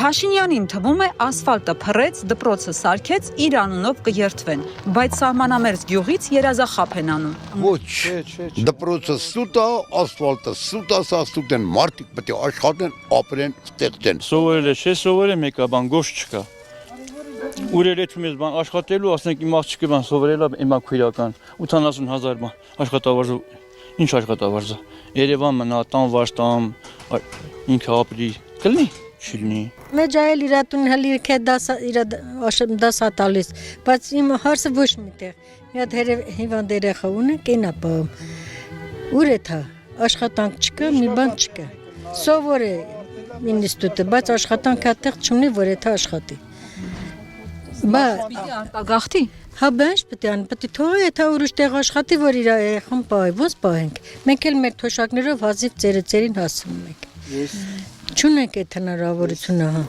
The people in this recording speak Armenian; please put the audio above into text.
Փաշինյանին թվում է ասֆալտը փռեց, դպրոցը սարքեց, իր անունով կերթվեն, բայց սահմանամերձ գյուղից երազախապ են անում։ Ոչ, դպրոցը սուտ է, ասֆալտը սուտ է, սա սուտ են, մարդիկ պետք է աշխատեն, ապրեն, ստեղծեն։ Սովորել է, չէ, սովորել եմ եկա, բան գոշ չկա։ Ուրելեցում ես բան աշխատելու, ասենք իմ աղջիկը բան սովորել է, իմա քույրական 80,000 բան աշխատավարձ, ինչ աշխատավարձ է։ Երևան մնա, տան վաշտամ, ինքը ապրի, կլինի, չլինի։ Մեջ այլ իրատուն հալիրք է դասա տալիս, բայց իմ հարսը ոչ միտեղ։ Մի հատ հիվանդ երեխա ունի, կին ապահում։ Ուր է թա, աշխատանք չկա, մի բան չկա։ Սովոր է ինստիտուտը, բայց աշխատանք հատեղ չունի, որ է թա աշխատի։ Բա Արտագաղթի։ հա բանջ պետք է ան, պետք է թողի եթե ուրիշ տեղ աշխատի, որ իր երեխան պահի, ոնց պահենք։ Մենք էլ մեր թոշակներով հազիվ ծերին հասնում ենք։ Չունենք այդ հնարավորությունը, հա։